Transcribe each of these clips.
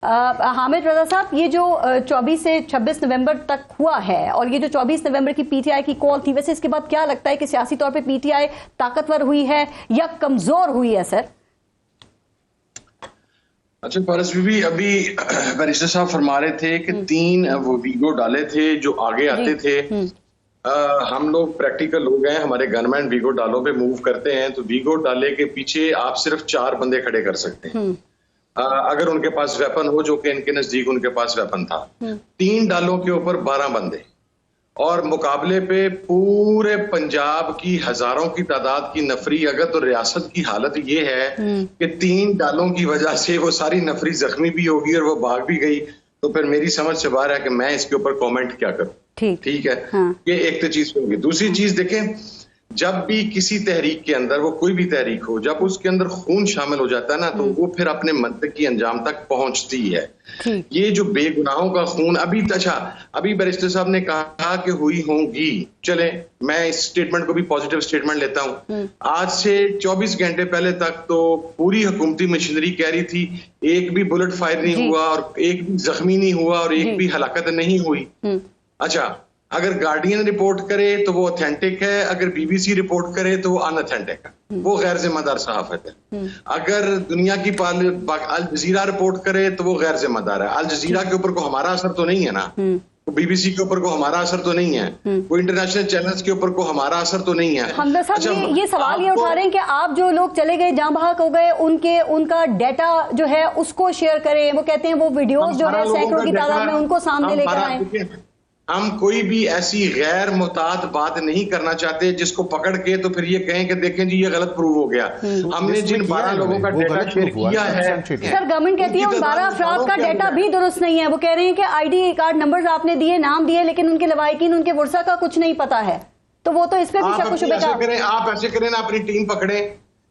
हामिद रजा साहब, ये जो 24 से 26 नवंबर तक हुआ है और ये जो 24 नवंबर की पीटीआई की कॉल थी, वैसे इसके बाद क्या लगता है कि सियासी तौर पे पीटीआई ताकतवर हुई है या कमजोर हुई है सर? अच्छा पारस बीबी, अभी बैरिस्टर साहब फरमा रहे थे कि 3 वो वीगो डाले थे जो आगे आते थे। हम लोग प्रैक्टिकल लोग हैं, हमारे गनमैन वीगो डालों पे मूव करते हैं, तो वीगो डाले के पीछे आप सिर्फ 4 बंदे खड़े कर सकते हैं अगर उनके पास वेपन हो, जो कि इनके नजदीक उनके पास वेपन था। 3 डालों के ऊपर 12 बंदे और मुकाबले पे पूरे पंजाब की हजारों की तादाद की नफरी। अगर तो रियासत की हालत ये है कि 3 डालों की वजह से वो सारी नफरी जख्मी भी होगी और वो भाग भी गई, तो फिर मेरी समझ से बाहर है कि मैं इसके ऊपर कमेंट क्या करूं। ठीक है, ये एक तो चीज होगी। दूसरी चीज देखें, जब भी किसी तहरीक के अंदर, वो कोई भी तहरीक हो, जब उसके अंदर खून शामिल हो जाता है ना, तो वो फिर अपने मंतकी अंजाम तक पहुंचती है। ये जो बेगुनाहों का खून अभी बैरिस्टर साहब ने कहा कि हुई होंगी, चले मैं इस स्टेटमेंट को भी पॉजिटिव स्टेटमेंट लेता हूं। आज से 24 घंटे पहले तक तो पूरी हुकूमती मशीनरी कह रही थी एक भी बुलेट फायर नहीं हुआ और एक भी जख्मी नहीं हुआ और एक भी हलाकत नहीं हुई। अच्छा, अगर गार्डियन रिपोर्ट करे तो वो ऑथेंटिक है, अगर बीबीसी रिपोर्ट करे तो वो अनऑथेंटिक है, वो गैर जिम्मेदार सहाफत है। अगर दुनिया की अल जजीरा रिपोर्ट करे तो वो गैर जिम्मेदार है। अल जजीरा के ऊपर को हमारा असर तो नहीं है ना, बीबीसी के ऊपर को हमारा असर तो नहीं है, वो इंटरनेशनल चैनल्स के ऊपर को हमारा असर तो नहीं है। हमदा साहब, ये सवाल ये उठा रहे हैं कि आप जो लोग चले गए, जहां बहाक हो गए, उनका डाटा जो है उसको शेयर करें। वो कहते हैं वो वीडियोस जो है सैकड़ों की तादाद में उनको सामने लेकर आए। हम कोई भी ऐसी गैर मुताद बात नहीं करना चाहते जिसको पकड़ के तो फिर ये कहें कि देखें जी ये गलत प्रूव हो गया। हमने जिन 12 लोगों का डेटा शेयर किया है, सर गवर्नमेंट कहती है उन 12 अफराद का डेटा भी दुरुस्त नहीं है। वो कह रहे हैं कि आईडी कार्ड नंबर आपने दिए, नाम दिए, लेकिन उनके लवाहिकीन, उनके वर्सा का कुछ नहीं पता है। तो वो तो इस पे भी शक शुबे का। आप ऐसे करें ना, अपनी टीम पकड़े,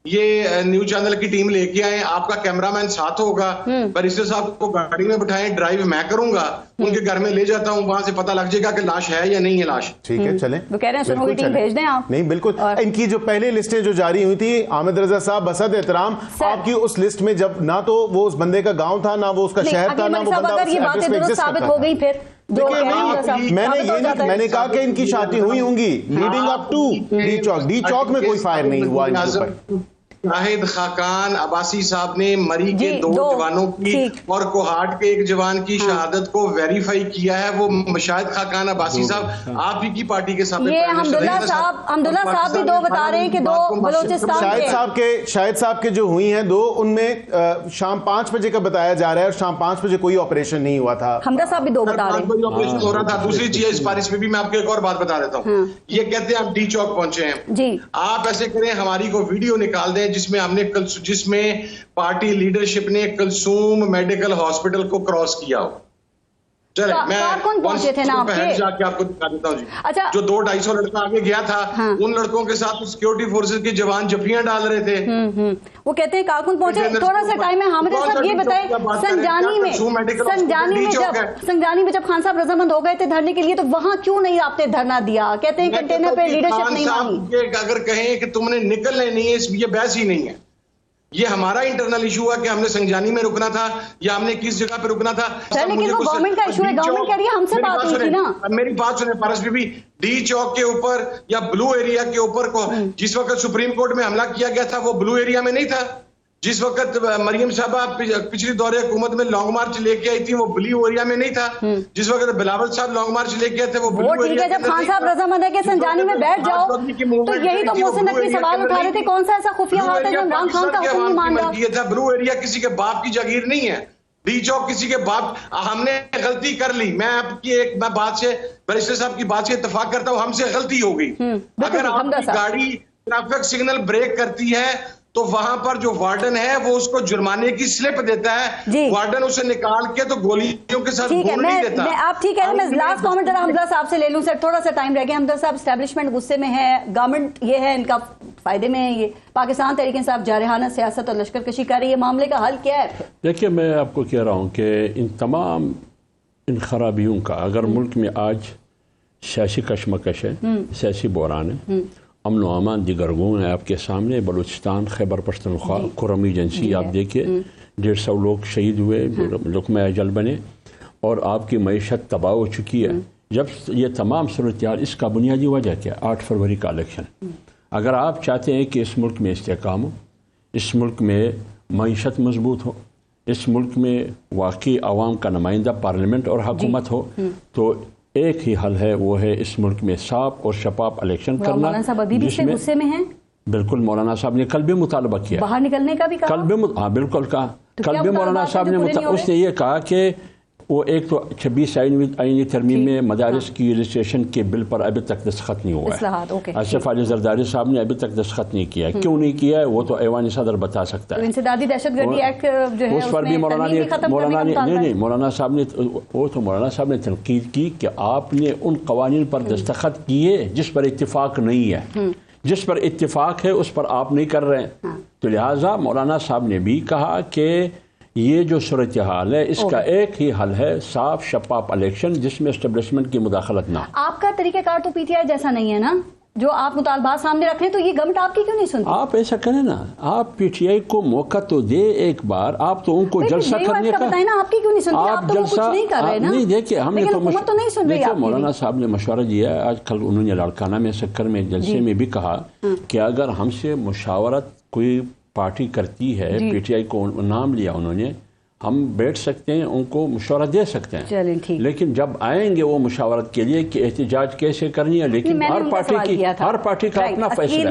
ये न्यूज चैनल की टीम लेके आए, आपका कैमरामैन साथ होगा, बैरिस्टर साहब को गाड़ी में बिठाएं, ड्राइव मैं करूंगा, उनके घर में ले जाता हूं, वहां से पता लग जाएगा कि लाश है या नहीं है लाश। ठीक है, चलें। वो कह रहे हैं सुनोई टीम भेज दें आप। नहीं, बिल्कुल। इनकी जो पहले लिस्टें जो जारी हुई थी, हामिद रजा साहब, बसद एहतराम, आपकी उस लिस्ट में जब ना तो वो उस बंदे का गाँव था, ना वो उसका शहर था, ना वो बंदा साबित हो गई। फिर मैंने कहा कि इनकी शादी हुई होंगी लीडिंग अप टू डी चौक में कोई फायर नहीं हुआ इनके ऊपर। शाहिद खाकान अब्बासी साहब ने मरी के 2 जवानों की और कोहाट के 1 जवान की शहादत को वेरीफाई किया है। वो शाहिद खाकान अब्बासी साहब आप ही की पार्टी के साथ, ये हमदुल्ला साहब भी 2 बता रहे हैं कि 2 बलोचिस्तान शाहिद साहब के जो हुई हैं 2, उनमें शाम 5 बजे का बताया जा रहा है और शाम 5 बजे कोई ऑपरेशन नहीं हुआ था। हमदा साहब भी 2 बता रहे हैं ऑपरेशन हो रहा था। दूसरी चीज इस बारिश में भी मैं आपको एक और बात बता देता हूँ। ये कहते हैं आप डी चौक पहुंचे हैं, आप ऐसे करें हमारी को वीडियो निकाल दें जिसमें पार्टी लीडरशिप ने कलसूम मेडिकल हॉस्पिटल को क्रॉस किया हो। चले मैं पहुंचे थे ना जाके आपको दिखा देता हूँ जी। अच्छा, जो 200-250 लड़का आगे गया था, उन लड़कों के साथ सिक्योरिटी फोर्सेस के जवान जफियां डाल रहे थे। वो कहते हैं कारकुन पहुंचे। थोड़ा सा टाइम है हामिद साहब, ये बताएं संजानी में जब खान साहब रजामंद हो गए थे धरने के लिए, तो वहां क्यों नहीं आपने धरना दिया? कहते हैं कंटेनर पे लीडरशिप नहीं मानी। अगर कहें कि तुमने निकलने नहीं है, ये बहस ही नहीं है। ये हमारा इंटरनल इशू हुआ कि हमने संजानी में रुकना था या हमने किस जगह पे रुकना था। लेकिन वो गवर्नमेंट का इशू है, गवर्नमेंट कह रही है हमसे बात हुई थी ना। मेरी बात सुने पारस बीबी, डी चौक के ऊपर या ब्लू एरिया के ऊपर को जिस वक्त सुप्रीम कोर्ट में हमला किया गया था, वो ब्लू एरिया में नहीं था। जिस वक्त मरियम साहबा पिछली दौरे हुकूमत में लॉन्ग मार्च लेके आई थी, वो ब्लू एरिया में नहीं था। जिस वक्त बिलावल साहब लॉन्ग मार्च लेके आए थे, वो ब्लू एरिया में। जब खान साहब रजामंद है कि संजानी में बैठ जाओ, तो यही तो मोहसिन नकवी सवाल उठा रहे थे, कौन सा ऐसा खुफिया हाथ है जो इमरान खान का हुक्म नहीं मान रहा? ब्लू एरिया किसी के बाप की जागीर नहीं है, डी चौक किसी के बाप। हमने गलती कर ली, मैं आपकी मैं बात से, बैरिस्टर साहब की बात से इत्तेफाक करता हूँ, हमसे गलती हो गई। अगर आपकी गाड़ी ट्रैफिक सिग्नल ब्रेक करती है तो वहां पर जो वार्डन है वो उसको जुर्माने की स्लिप देता है, वार्डन उसे निकाल के तो गोलियों के साथ गोली नहीं देता। आप ठीक है, मैं लास्ट कमेंट जरा हमदा साहब से ले लूं सर, थोड़ा सा टाइम रह गया। हमदा साहब, एस्टेब्लिशमेंट गुस्से में है, गवर्नमेंट ये है इनका फायदे में है, ये पाकिस्तान तरीके से आप जारहाना सियासत और लश्कर कशी कर रही है, मामले का हल क्या है? देखिए, मैं आपको कह रहा हूँ कि इन तमाम इन खराबियों का, अगर मुल्क में आज सियासी कशमकश है, सियासी बहरान है, अमन व अमान दिगरगून है आपके सामने, बलूचिस्तान, खैबर पख्तूनख्वा, खुर्रम एजेंसी आप देखिए 150 लोग शहीद हुए, लुकमा अजल बने और आपकी मईशत तबाह हो चुकी है। जब ये तमाम सूरत हाल, इसका बुनियादी वजह क्या? 8 फरवरी का इलेक्शन। अगर आप चाहते हैं कि इस मुल्क में इस्तेहकाम हो, इस मुल्क में मईशत मजबूत हो, इस मुल्क में वाकई आवाम का नुमाइंदा पार्लियामेंट और हुकूमत हो, तो एक ही हल है, वो है इस मुल्क में साफ और शफाफ इलेक्शन करना। मौलाना साहब अभी भी गुस्से में हैं? बिल्कुल, मौलाना साहब ने कल भी मुतालबा किया, बाहर निकलने का भी कहा। कल भी हाँ बिल्कुल कहा। तो कल भी मौलाना साहब ने उसने ये कहा कि वो एक तो 26 आईनी तरमीम में मदारिस की रजिस्ट्रेशन के बिल पर अभी तक दस्तखत नहीं हुआ है। आसिफ अली जरदारी साहब ने अभी तक दस्तखत नहीं किया है। क्यों नहीं किया है वो तो ऐवान सदर बता सकता है। इंसदादी दहशतगर्दी एक्ट जो है उस पर भी मौलाना साहब ने वो तो मौलाना साहब ने तनकीद की कि आपने उन कवानीन पर दस्तखत किए जिस पर इत्तेफाक नहीं है, जिस पर इत्तेफाक है उस पर आप नहीं कर रहे हैं। तो लिहाजा मौलाना साहब ने भी कहा कि ये जो सूरत हाल है इसका एक ही हल है, साफ शफाफ इलेक्शन जिसमें एस्टेब्लिशमेंट की मुदाखलत ना। आपका तरीकाकार तो पीटीआई जैसा नहीं है ना, जो आप मुतालबात सामने रख रहे हैं, तो ये गवर्नमेंट आपकी क्यों नहीं सुनती? आप ऐसा करें ना, आप पीटीआई को मौका तो दे एक बार। आप तो उनको जलसा करने का बताए ना, आपकी क्यों नहीं सुनती? आप तो कुछ नहीं कर रहे ना। नहीं, देखिए हमने तो नहीं सुन रही। मौलाना साहब ने मशवरा दिया है, आज कल उन्होंने लाड़काना में सक्कर में जलसे में भी कहा कि अगर हमसे मुशावरत कोई पार्टी करती है, पीटीआई को नाम लिया उन्होंने, हम बैठ सकते हैं, उनको मशवरा दे सकते हैं। लेकिन जब आएंगे वो मुशावरत के लिए कि एहतिजाज कैसे करनी है, लेकिन हर पार्टी का अपना फैसला है।